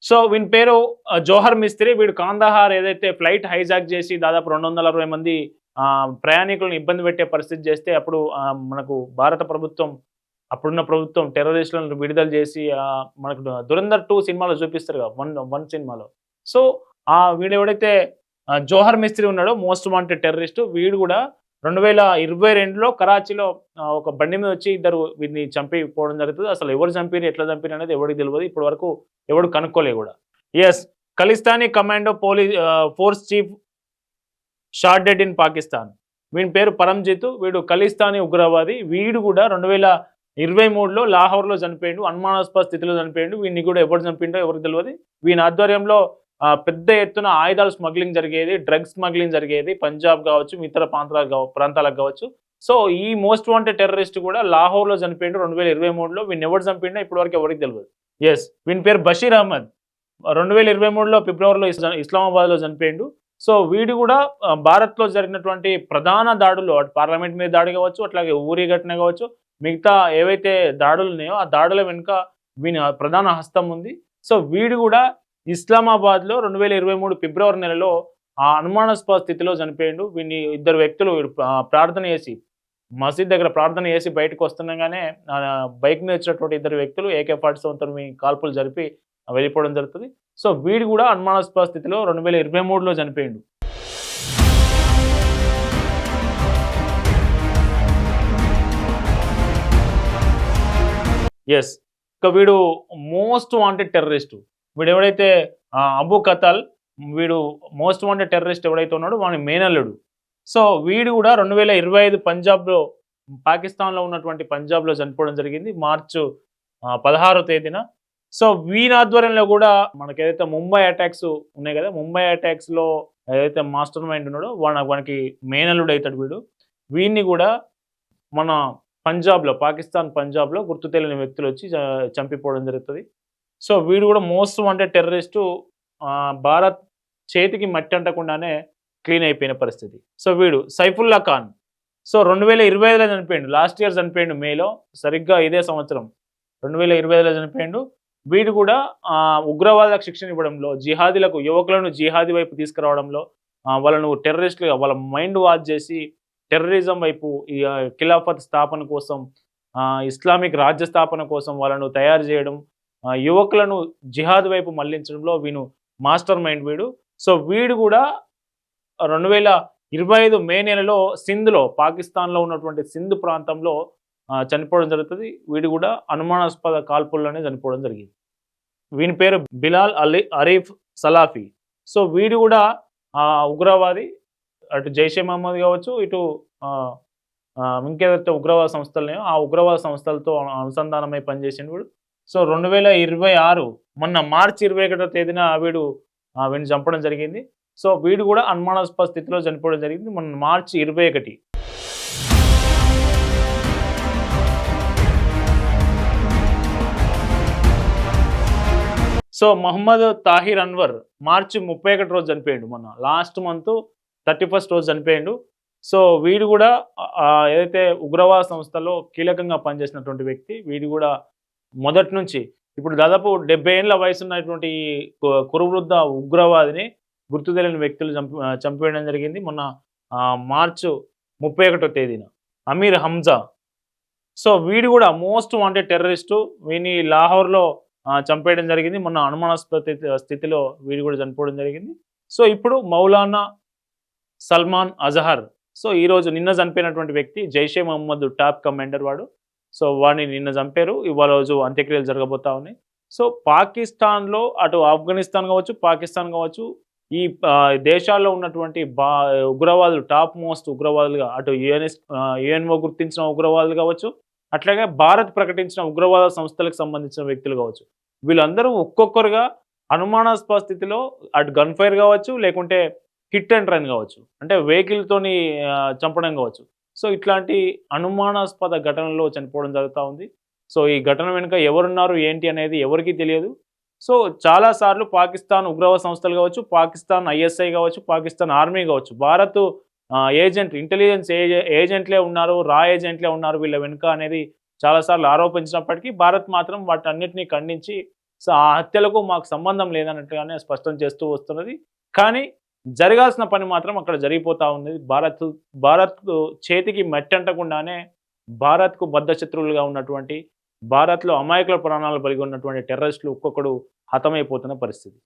So వీని పేరు జోహర్ మిస్త్రీ. వీడు కాందహార్ ఏదైతే ఫ్లైట్ హైజాక్ చేసి దాదాపు 260 మంది ప్రయాణికులను ఇబ్బంది పెట్టే పరిస్థితి చేస్తే అప్పుడు మనకు భారత ప్రభుత్వం అప్పుడున్న ప్రభుత్వం టెర్రరిస్టులను విడుదల చేసి మనకు 'దురంధర్ 2' సినిమాలో చూపిస్తారు కదా! వన్ సినిమాలో. సో, వీడెవడైతే జోహర్ మిస్త్రీ ఉన్నాడో మోస్ట్ వాంటెడ్ టెర్రరిస్ట్ వీడు కూడా 2022లో కరాచీలో ఒక బండి మీద వచ్చి ఇద్దరు వీడిని చంపిపోవడం జరుగుతుంది. అసలు ఎవరు చంపిర్రు, ఎట్లా చంపిర్రు అనేది ఎవడికి తెలవదు. ఇప్పటి వరకు ఎవడు కనుక్కోలే కూడా. Yes. Khalistani commando force chief shot dead in Pakistan. వీని పేరు పరంజిత్. వీడు ఖలిస్తానీ ఉగ్రవాది. వీడు కూడా 2023లో లాహోర్లో చనిపోయిండు. అనుమానాస్పద స్థితిలో చనిపోయిండు. వీడిని కూడా ఎవరు చంపిండో ఎవరికి తెలియదు. వీని ఆధ్వర్యంలో పెద్ద ఎత్తున ఆయుధాల స్మగ్లింగ్ జరిగేది, డ్రగ్స్ స్మగ్లింగ్ జరిగేది. పంజాబ్ కావచ్చు, ఇతర ప్రాంతాలకు కావచ్చు. సో ఈ మోస్ట్ వాంటెడ్ టెర్రరిస్ట్ కూడా లాహోర్లో చనిపోయిండు 2023లో. వీడిని ఎవరు చంపిండో ఇప్పటివరకు ఎవరికి తెలియదు. ఎస్, వీని పేరు బషీర్ అహ్మద్. 2023లో ఫిబ్రవరిలో ఇస్లామాబాద్లో చనిపోయిండు. సో వీడు కూడా భారత్లో జరిగినటువంటి ప్రధాన దాడులు, పార్లమెంట్ మీద దాడి కావచ్చు, అట్లాగే ఊరి ఘటన కావచ్చు, మిగతా ఏవైతే దాడులు ఉన్నాయో ఆ దాడుల వెనుక వీని ప్రధాన హస్తం ఉంది. సో వీడు కూడా ఇస్లామాబాద్లో 2023 ఫిబ్రవరి నెలలో అనుమానాస్పద స్థితిలో చనిపోయిండు. వీడిని ఇద్దరు వ్యక్తులు ప్రార్థన చేసి మసీద్ దగ్గర ప్రార్థన చేసి బయటకు వస్తుండగానే బైక్ మీద వచ్చినటువంటి ఇద్దరు వ్యక్తులు AK-47 కాల్పులు జరిపి వెళ్ళిపోవడం జరుగుతుంది. సో వీడు కూడా అనుమానాస్పద స్థితిలో 2023లో చనిపోయిండు. ఎస్, ఇక వీడు మోస్ట్ వాంటెడ్ టెర్రరిస్ట్. వీడు ఎవడైతే అబు కతల్, వీడు మోస్ట్ వాంటెడ్ టెర్రరిస్ట్ ఎవడైతే ఉన్నాడో వాని మేనల్లుడు. సో వీడు కూడా 2025 పంజాబ్లో, పాకిస్తాన్లో ఉన్నటువంటి పంజాబ్లో చనిపోవడం జరిగింది మార్చి 16వ తేదీన. సో వీని ఆధ్వర్యంలో కూడా మనకి ఏదైతే ముంబై అటాక్స్ ఉన్నాయి కదా, ముంబై అటాక్స్లో ఏదైతే మాస్టర్ మైండ్ ఉన్నాడో వానికి మేనల్లుడు అవుతాడు వీడు. వీడిని కూడా మన పంజాబ్లో, పాకిస్తాన్ పంజాబ్లో గుర్తు తెలియని వ్యక్తులు వచ్చి చంపిపోవడం జరుగుతుంది. సో వీడు కూడా మోస్ట్ వాంటెడ్ టెర్రరిస్టు. భారత్ చేతికి మట్టి అంటకుండానే క్లీన్ అయిపోయిన పరిస్థితి. సో వీడు సైఫుల్లా ఖాన్. సో 2025లో చనిపోయిండు. లాస్ట్ ఇయర్ చనిపోయిండు మేలో, సరిగ్గా ఇదే సంవత్సరం 2025లో చనిపోయిండు. వీడు కూడా ఉగ్రవాదులకు శిక్షణ ఇవ్వడంలో, జిహాదీలకు, యువకులను జిహాదీ వైపు తీసుకురావడంలో, వాళ్ళను టెర్రరిస్టులుగా వాళ్ళ మైండ్ వాష్ చేసి టెర్రరిజం వైపు, ఖిలాఫత్ స్థాపన కోసం, ఇస్లామిక్ రాజ్య స్థాపన కోసం వాళ్ళను తయారు చేయడం, యువకులను జిహాద్ వైపు మళ్లించడంలో వీను మాస్టర్ మైండ్ వీడు. సో వీడు కూడా 2025 మే నెలలో సింధ్లో, పాకిస్తాన్లో ఉన్నటువంటి సింధ్ ప్రాంతంలో చనిపోవడం జరుగుతుంది. వీడు కూడా అనుమానాస్పద కాల్పుల్లోనే చనిపోవడం జరిగింది. వీని పేరు బిలాల్ అరీఫ్ సలాఫీ. సో వీడు కూడా ఉగ్రవాది. అటు జైషే మహమ్మద్ కావచ్చు, ఇటు ఇంకేదైతే ఉగ్రవాద సంస్థలు ఉన్నాయో ఆ ఉగ్రవాద సంస్థలతో అనుసంధానమై పనిచేసిన వీడు. సో 2026 మొన్న మార్చి 21వ తేదీన వీడిని చంపడం జరిగింది. సో వీడు కూడా అనుమానాస్పద స్థితిలో చనిపోవడం జరిగింది మొన్న మార్చి 21. సో మహమ్మద్ తాహిర్ అన్వర్ మార్చి 31 రోజు చనిపోయాడు. మొన్న లాస్ట్ మంత్ 31 రోజు చనిపోయాడు. సో వీడు కూడా ఏదైతే ఉగ్రవాద సంస్థలో కీలకంగా పనిచేసినటువంటి వ్యక్తి. వీడు కూడా మొదటి నుంచి ఇప్పుడు దాదాపు 70 ఏళ్ల వయసు ఉన్నటువంటి కురువృద్ధ ఉగ్రవాదిని గుర్తు తెలియని వ్యక్తులు చంపేయడం జరిగింది మొన్న మార్చి 31వ తేదీన. అమీర్ హంజా. సో వీడు కూడా మోస్ట్ వాంటెడ్ టెర్రరిస్టు. వీని లాహోర్లో చంపేయడం జరిగింది మొన్న అనుమానాస్పద స్థితిలో వీడు కూడా చనిపోవడం జరిగింది. సో ఇప్పుడు మౌలానా సల్మాన్ అజహర్. సో ఈరోజు నిన్న చనిపోయినటువంటి వ్యక్తి జైషే మహమ్మద్ టాప్ కమాండర్ వాడు. సో వాడిని నిన్న చంపారు. ఇవాళ రోజు అంత్యక్రియలు జరగబోతా ఉన్నాయి. సో పాకిస్తాన్లో, అటు ఆఫ్ఘనిస్తాన్ కావచ్చు, పాకిస్తాన్ కావచ్చు, ఈ దేశాల్లో ఉన్నటువంటి ఉగ్రవాదులు, టాప్ మోస్ట్ ఉగ్రవాదులుగా, అటు యుఎన్ఓ గుర్తించిన ఉగ్రవాదులు కావచ్చు, అట్లాగే భారత్ ప్రకటించిన ఉగ్రవాద సంస్థలకు సంబంధించిన వ్యక్తులు కావచ్చు, వీళ్ళందరూ ఒక్కొక్కరుగా అనుమానాస్పద స్థితిలో అటు గన్ ఫైర్ కావచ్చు, లేకుంటే హిట్ అండ్ రన్ కావచ్చు, అంటే వెహికల్తోని చంపడం కావచ్చు. సో ఇట్లాంటి అనుమానాస్పద ఘటనలో చనిపోవడం జరుగుతూ ఉంది. సో ఈ ఘటన వెనుక ఎవరున్నారు ఏంటి అనేది ఎవరికీ తెలియదు. సో చాలాసార్లు పాకిస్తాన్ ఉగ్రవాద సంస్థలు కావచ్చు, పాకిస్తాన్ ISI కావచ్చు, పాకిస్తాన్ ఆర్మీ కావచ్చు, భారత్ ఏజెంట్, ఇంటెలిజెన్స్ ఏజెంట్లే ఉన్నారు, రా ఏజెంట్లే ఉన్నారు వీళ్ళ వెనుక అనేది చాలాసార్లు ఆరోపించినప్పటికీ భారత్ మాత్రం వాటన్నిటినీ ఖండించి సో ఆ హత్యలకు మాకు సంబంధం లేదన్నట్టుగానే స్పష్టం చేస్తూ వస్తున్నది. కానీ జరగాల్సిన పని మాత్రం అక్కడ జరిగిపోతా ఉంది. భారత్ చేతికి మట్టంటకుండానే భారత్‌కు బద్ధశత్రువులుగా ఉన్నటువంటి, భారత్‌లో అమాయకుల ప్రాణాలు బలిగొన్నటువంటి టెర్రరిస్టులు ఒక్కొక్కడు హతమైపోతున్న పరిస్థితి.